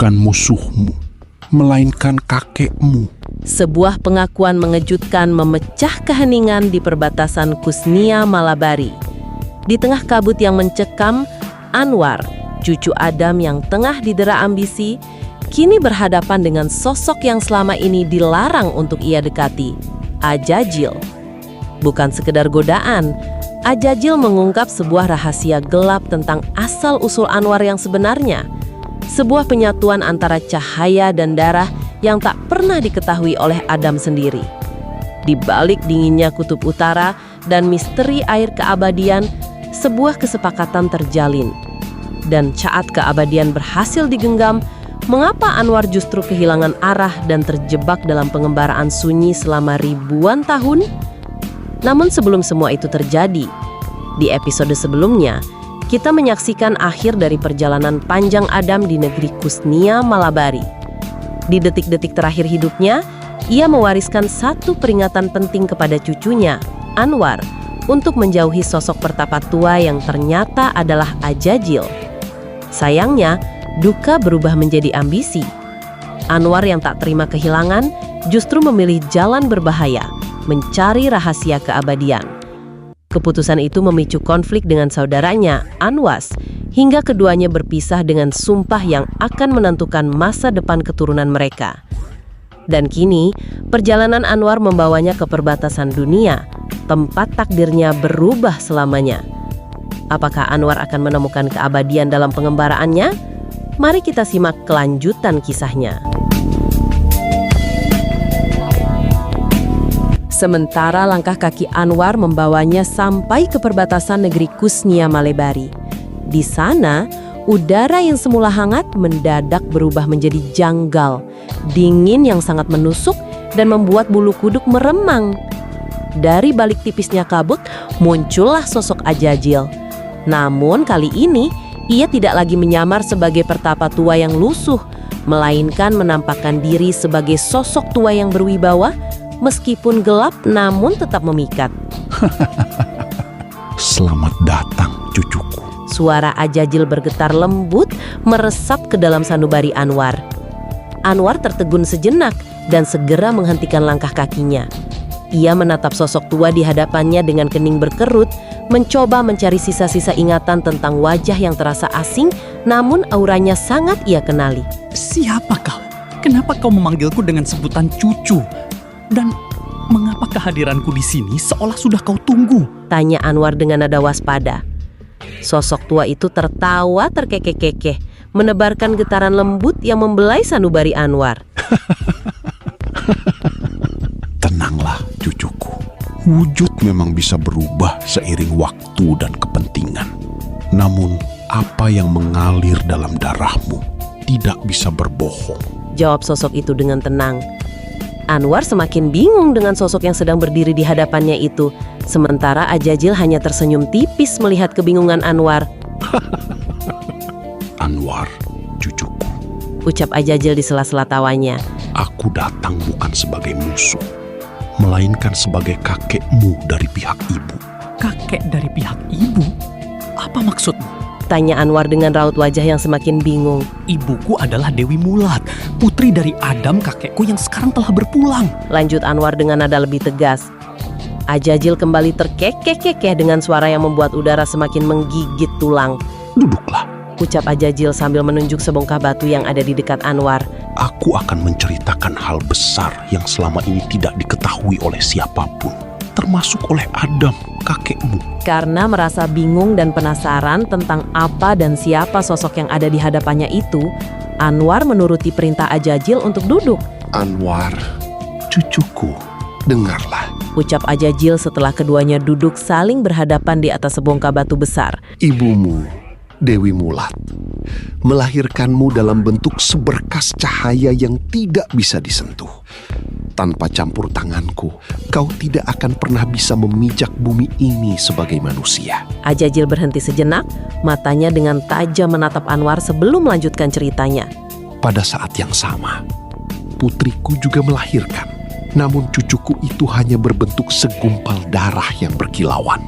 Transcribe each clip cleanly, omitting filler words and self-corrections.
bukan musuhmu, melainkan kakekmu. Sebuah pengakuan mengejutkan memecah keheningan di perbatasan Kusnia Malabari. Di tengah kabut yang mencekam, Anwar, cucu Adam yang tengah didera ambisi, kini berhadapan dengan sosok yang selama ini dilarang untuk ia dekati, Ajajil. Bukan sekedar godaan, Ajajil mengungkap sebuah rahasia gelap tentang asal-usul Anwar yang sebenarnya. Sebuah penyatuan antara cahaya dan darah yang tak pernah diketahui oleh Adam sendiri. Di balik dinginnya kutub utara dan misteri air keabadian, sebuah kesepakatan terjalin. Dan saat keabadian berhasil digenggam, mengapa Anwar justru kehilangan arah dan terjebak dalam pengembaraan sunyi selama ribuan tahun? Namun sebelum semua itu terjadi, di episode sebelumnya, kita menyaksikan akhir dari perjalanan panjang Adam di negeri Kusnia Malabari. Di detik-detik terakhir hidupnya, ia mewariskan satu peringatan penting kepada cucunya, Anwar, untuk menjauhi sosok pertapa tua yang ternyata adalah Ajajil. Sayangnya, duka berubah menjadi ambisi. Anwar yang tak terima kehilangan justru memilih jalan berbahaya, mencari rahasia keabadian. Keputusan itu memicu konflik dengan saudaranya, Anwas, hingga keduanya berpisah dengan sumpah yang akan menentukan masa depan keturunan mereka. Dan kini, perjalanan Anwar membawanya ke perbatasan dunia, tempat takdirnya berubah selamanya. Apakah Anwar akan menemukan keabadian dalam pengembaraannya? Mari kita simak kelanjutan kisahnya. Sementara langkah kaki Anwar membawanya sampai ke perbatasan negeri Kusnia Malabari. Di sana, udara yang semula hangat mendadak berubah menjadi janggal, dingin yang sangat menusuk dan membuat bulu kuduk meremang. Dari balik tipisnya kabut, muncullah sosok Ajajil. Namun kali ini, ia tidak lagi menyamar sebagai pertapa tua yang lusuh, melainkan menampakkan diri sebagai sosok tua yang berwibawa, meskipun gelap namun tetap memikat. Selamat datang, cucuku. Suara Ajajil bergetar lembut meresap ke dalam sanubari Anwar. Anwar tertegun sejenak dan segera menghentikan langkah kakinya. Ia menatap sosok tua di hadapannya dengan kening berkerut, mencoba mencari sisa-sisa ingatan tentang wajah yang terasa asing, namun auranya sangat ia kenali. Siapa kau? Kenapa kau memanggilku dengan sebutan cucu? Dan mengapa kehadiranku di sini seolah sudah kau tunggu? Tanya Anwar dengan nada waspada. Sosok tua itu tertawa terkekeh-kekeh, menebarkan getaran lembut yang membelai sanubari Anwar. Tenanglah, cucuku. Wujud memang bisa berubah seiring waktu dan kepentingan. Namun, apa yang mengalir dalam darahmu tidak bisa berbohong. Jawab sosok itu dengan tenang. Anwar semakin bingung dengan sosok yang sedang berdiri di hadapannya itu, sementara Ajajil hanya tersenyum tipis melihat kebingungan Anwar. Anwar, cucuku. Ucap Ajajil di sela-sela tawanya. Aku datang bukan sebagai musuh, melainkan sebagai kakekmu dari pihak ibu. Kakek dari pihak ibu? Apa maksudmu? Tanya Anwar dengan raut wajah yang semakin bingung. Ibuku adalah Dewi Mulat, putri dari Adam kakekku yang sekarang telah berpulang. Lanjut Anwar dengan nada lebih tegas. Ajajil kembali terkekeh-kekeh dengan suara yang membuat udara semakin menggigit tulang. Duduklah. Ucap Ajajil sambil menunjuk sebongkah batu yang ada di dekat Anwar. Aku akan menceritakan hal besar yang selama ini tidak diketahui oleh siapapun, termasuk oleh Adam, kakekmu. Karena merasa bingung dan penasaran tentang apa dan siapa sosok yang ada di hadapannya itu, Anwar menuruti perintah Ajajil untuk duduk. Anwar, cucuku, dengarlah. Ucap Ajajil setelah keduanya duduk saling berhadapan di atas sebongkah batu besar. Ibumu, Dewi Mulat, melahirkanmu dalam bentuk seberkas cahaya yang tidak bisa disentuh. Tanpa campur tanganku, kau tidak akan pernah bisa memijak bumi ini sebagai manusia. Ajajil berhenti sejenak, matanya dengan tajam menatap Anwar sebelum melanjutkan ceritanya. Pada saat yang sama, putriku juga melahirkan. Namun cucuku itu hanya berbentuk segumpal darah yang berkilauan.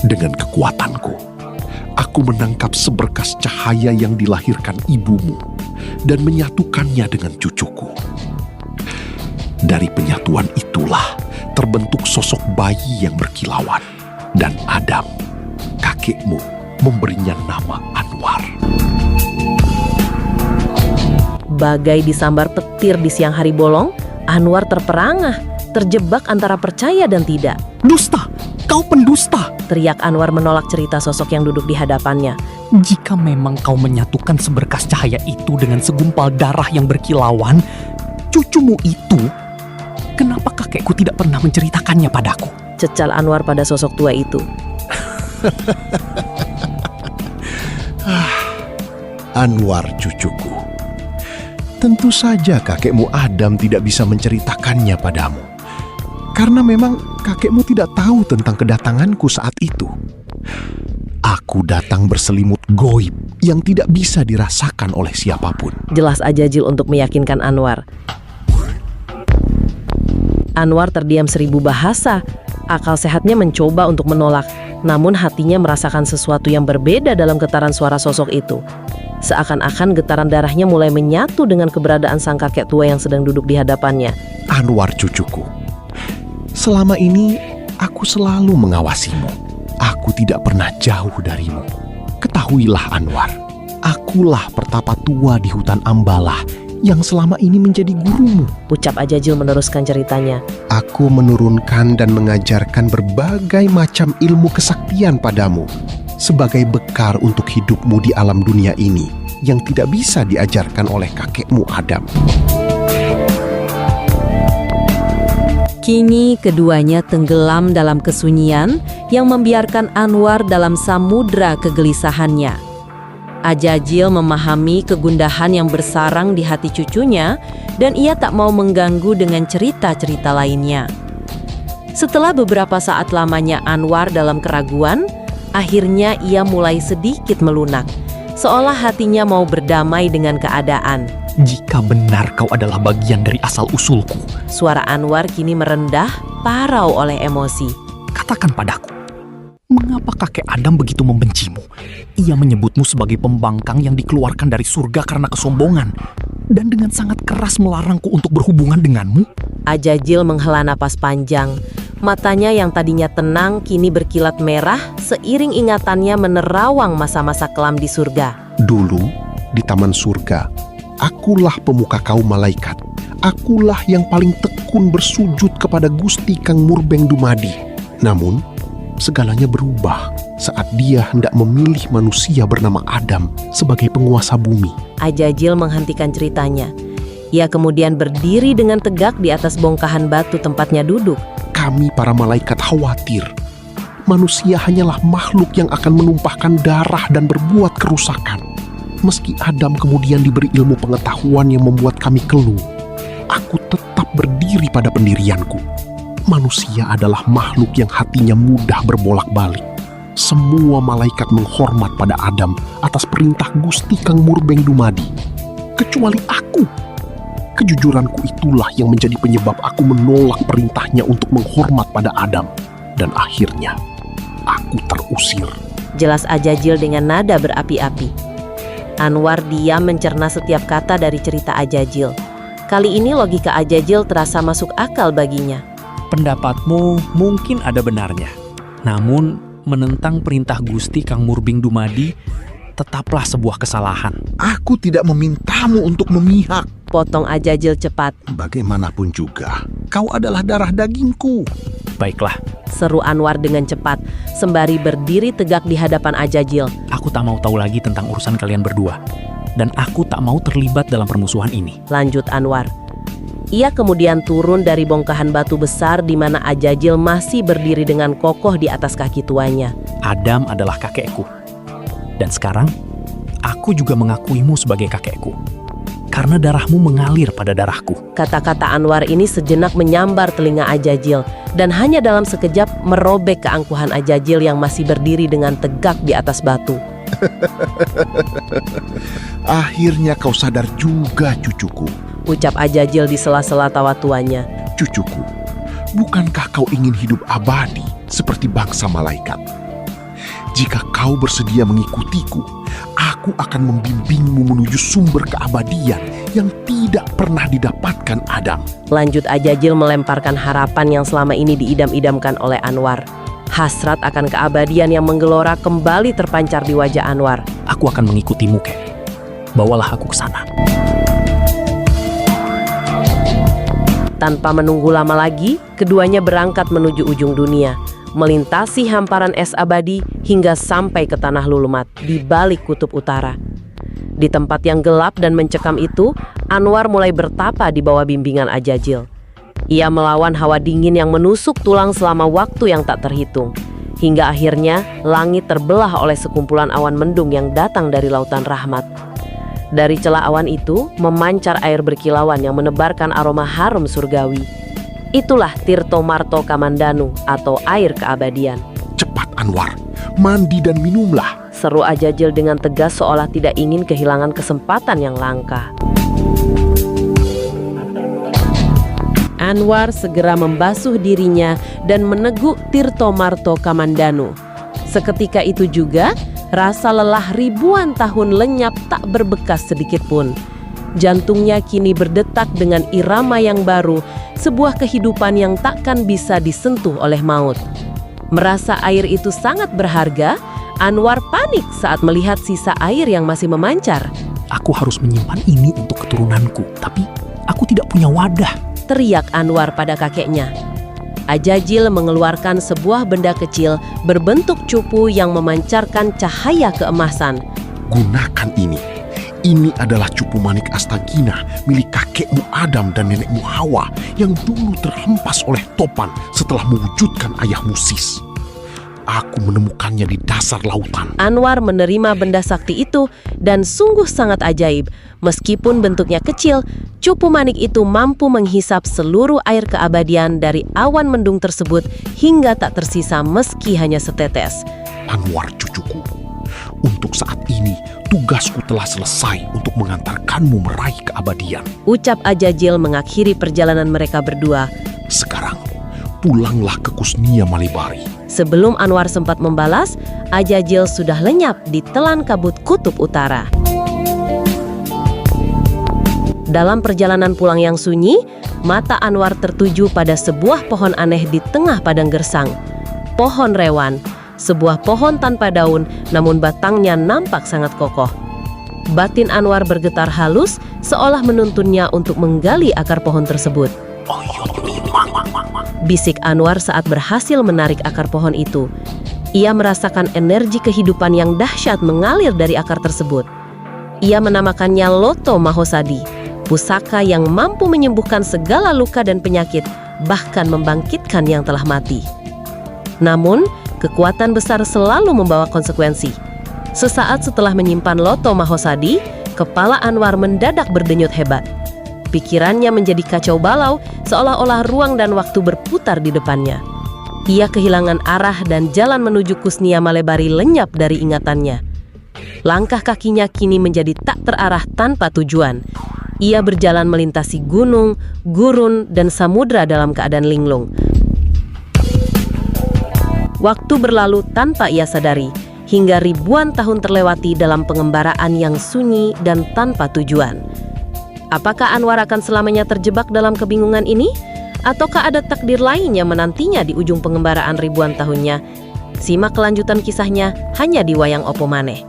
Dengan kekuatanku, aku menangkap seberkas cahaya yang dilahirkan ibumu dan menyatukannya dengan cucuku. Dari penyatuan itulah terbentuk sosok bayi yang berkilauan. Dan Adam, kakekmu, memberinya nama Anwar. Bagai disambar petir di siang hari bolong, Anwar terperangah, terjebak antara percaya dan tidak. Dusta! Kau pendusta! Teriak Anwar menolak cerita sosok yang duduk di hadapannya. Jika memang kau menyatukan seberkas cahaya itu dengan segumpal darah yang berkilauan, cucumu itu, kenapa kakekku tidak pernah menceritakannya padaku? Cecal Anwar pada sosok tua itu. Anwar cucuku, tentu saja kakekmu Adam tidak bisa menceritakannya padamu. Karena memang kakekmu tidak tahu tentang kedatanganku saat itu. Aku datang berselimut goib yang tidak bisa dirasakan oleh siapapun. Jelas Ajajil untuk meyakinkan Anwar. Anwar terdiam 1000 bahasa. Akal sehatnya mencoba untuk menolak, namun hatinya merasakan sesuatu yang berbeda dalam getaran suara sosok itu. Seakan-akan getaran darahnya mulai menyatu dengan keberadaan sang kakek tua yang sedang duduk di hadapannya. Anwar cucuku, selama ini aku selalu mengawasimu. Aku tidak pernah jauh darimu. Ketahuilah Anwar, akulah pertapa tua di hutan Ambalah yang selama ini menjadi gurumu. Ucap Ajajil meneruskan ceritanya. Aku menurunkan dan mengajarkan berbagai macam ilmu kesaktian padamu sebagai bekal untuk hidupmu di alam dunia ini yang tidak bisa diajarkan oleh kakekmu Adam. Kini keduanya tenggelam dalam kesunyian yang membiarkan Anwar dalam samudra kegelisahannya. Ajajil memahami kegundahan yang bersarang di hati cucunya dan ia tak mau mengganggu dengan cerita-cerita lainnya. Setelah beberapa saat lamanya Anwar dalam keraguan, akhirnya ia mulai sedikit melunak, seolah hatinya mau berdamai dengan keadaan. Jika benar kau adalah bagian dari asal-usulku, Suara Anwar kini merendah, parau oleh emosi. katakan padaku, mengapa kakek Adam begitu membencimu? Ia menyebutmu sebagai pembangkang yang dikeluarkan dari surga karena kesombongan, dan dengan sangat keras melarangku untuk berhubungan denganmu. Ajajil menghela napas panjang. Matanya yang tadinya tenang kini berkilat merah seiring ingatannya menerawang masa-masa kelam di surga. Dulu di taman surga, akulah pemuka kaum malaikat. Akulah yang paling tekun bersujud kepada Gusti Kang Murbeng Dumadi. Namun segalanya berubah saat dia hendak memilih manusia bernama Adam sebagai penguasa bumi. Ajajil menghentikan ceritanya. Ia kemudian berdiri dengan tegak di atas bongkahan batu tempatnya duduk. Kami para malaikat khawatir. Manusia hanyalah makhluk yang akan menumpahkan darah dan berbuat kerusakan. Meski Adam kemudian diberi ilmu pengetahuan yang membuat kami keluh, aku tetap berdiri pada pendirianku. Manusia adalah makhluk yang hatinya mudah berbolak-balik. Semua malaikat menghormat pada Adam atas perintah Gusti Kang Murbeng Dumadi, kecuali aku. Kejujuranku itulah yang menjadi penyebab aku menolak perintahnya untuk menghormat pada Adam. Dan akhirnya, aku terusir. Jelas Ajajil dengan nada berapi-api. Anwar diam mencerna setiap kata dari cerita Ajajil. Kali ini logika Ajajil terasa masuk akal baginya. Pendapatmu mungkin ada benarnya. Namun, menentang perintah Gusti Kang Murbeng Dumadi tetaplah sebuah kesalahan. Aku tidak memintamu untuk memihak. Potong Ajajil cepat. Bagaimanapun juga, kau adalah darah dagingku. Baiklah, Seru Anwar dengan cepat, sembari berdiri tegak di hadapan Ajajil. aku tak mau tahu lagi tentang urusan kalian berdua. Dan aku tak mau terlibat dalam permusuhan ini. Lanjut Anwar. Ia kemudian turun dari bongkahan batu besar di mana Ajajil masih berdiri dengan kokoh di atas kaki tuanya. Adam adalah kakekku. Dan sekarang, aku juga mengakuimu sebagai kakekku. Karena darahmu mengalir pada darahku. Kata-kata Anwar ini sejenak menyambar telinga Ajajil dan hanya dalam sekejap merobek keangkuhan Ajajil yang masih berdiri dengan tegak di atas batu. Akhirnya kau sadar juga, cucuku. Ucap Ajajil di sela-sela tawa tuanya. Cucuku, bukankah kau ingin hidup abadi seperti bangsa malaikat? Jika kau bersedia mengikutiku, aku akan membimbingmu menuju sumber keabadian yang tidak pernah didapatkan Adam. Lanjut Ajajil melemparkan harapan yang selama ini diidam-idamkan oleh Anwar. Hasrat akan keabadian yang menggelora kembali terpancar di wajah Anwar. Aku akan mengikutimu, Kek. Bawalah aku ke sana. Tanpa menunggu lama lagi, keduanya berangkat menuju ujung dunia, melintasi hamparan es abadi hingga sampai ke tanah Lulumat di balik kutub utara. Di tempat yang gelap dan mencekam itu, Anwar mulai bertapa di bawah bimbingan Ajajil. Ia melawan hawa dingin yang menusuk tulang selama waktu yang tak terhitung. Hingga akhirnya langit terbelah oleh sekumpulan awan mendung yang datang dari lautan rahmat. Dari celah awan itu memancar air berkilauan yang menebarkan aroma harum surgawi. Itulah Tirto Marto Kamandanu atau air keabadian. Cepat Anwar, mandi dan minumlah. Seru Ajajil dengan tegas seolah tidak ingin kehilangan kesempatan yang langka. Anwar segera membasuh dirinya dan meneguk Tirto Marto Kamandanu. Seketika itu juga, rasa lelah ribuan tahun lenyap tak berbekas sedikit pun. Jantungnya kini berdetak dengan irama yang baru, sebuah kehidupan yang takkan bisa disentuh oleh maut. Merasa air itu sangat berharga, Anwar panik saat melihat sisa air yang masih memancar. Aku harus menyimpan ini untuk keturunanku, tapi aku tidak punya wadah. Teriak Anwar pada kakeknya. Ajajil mengeluarkan sebuah benda kecil berbentuk cupu yang memancarkan cahaya keemasan. Gunakan ini. Ini adalah cupu manik Astagina milik kakekmu Adam dan nenekmu Hawa yang dulu terhempas oleh Topan setelah mewujudkan ayahmu Sis. Aku menemukannya di dasar lautan. Anwar menerima benda sakti itu dan sungguh sangat ajaib. Meskipun bentuknya kecil, cupu manik itu mampu menghisap seluruh air keabadian dari awan mendung tersebut hingga tak tersisa meski hanya setetes. Anwar cucuku, untuk saat ini tugasku telah selesai untuk mengantarkanmu meraih keabadian. Ucap Ajajil mengakhiri perjalanan mereka berdua. Sekarang, pulanglah ke Kusnia Malibari. Sebelum Anwar sempat membalas, Ajajil sudah lenyap di telan kabut kutub utara. Dalam perjalanan pulang yang sunyi, mata Anwar tertuju pada sebuah pohon aneh di tengah padang gersang. Pohon rewan, sebuah pohon tanpa daun, namun batangnya nampak sangat kokoh. Batin Anwar bergetar halus, seolah menuntunnya untuk menggali akar pohon tersebut. Bisik Anwar saat berhasil menarik akar pohon itu. Ia merasakan energi kehidupan yang dahsyat mengalir dari akar tersebut. Ia menamakannya Loto Mahosadi, pusaka yang mampu menyembuhkan segala luka dan penyakit, bahkan membangkitkan yang telah mati. Namun, kekuatan besar selalu membawa konsekuensi. Sesaat setelah menyimpan Loto Mahosadi, kepala Anwar mendadak berdenyut hebat. Pikirannya menjadi kacau balau, seolah-olah ruang dan waktu berputar di depannya. Ia kehilangan arah dan jalan menuju Kusnia Malibari lenyap dari ingatannya. Langkah kakinya kini menjadi tak terarah tanpa tujuan. Ia berjalan melintasi gunung, gurun, dan samudra dalam keadaan linglung. Waktu berlalu tanpa ia sadari, hingga ribuan tahun terlewati dalam pengembaraan yang sunyi dan tanpa tujuan. Apakah Anwar akan selamanya terjebak dalam kebingungan ini? Ataukah ada takdir lain yang menantinya di ujung pengembaraan ribuan tahunnya? Simak kelanjutan kisahnya hanya di Wayang Opo Maneh.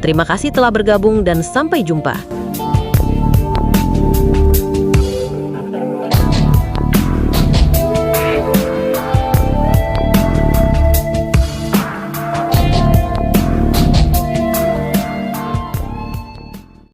Terima kasih telah bergabung dan sampai jumpa.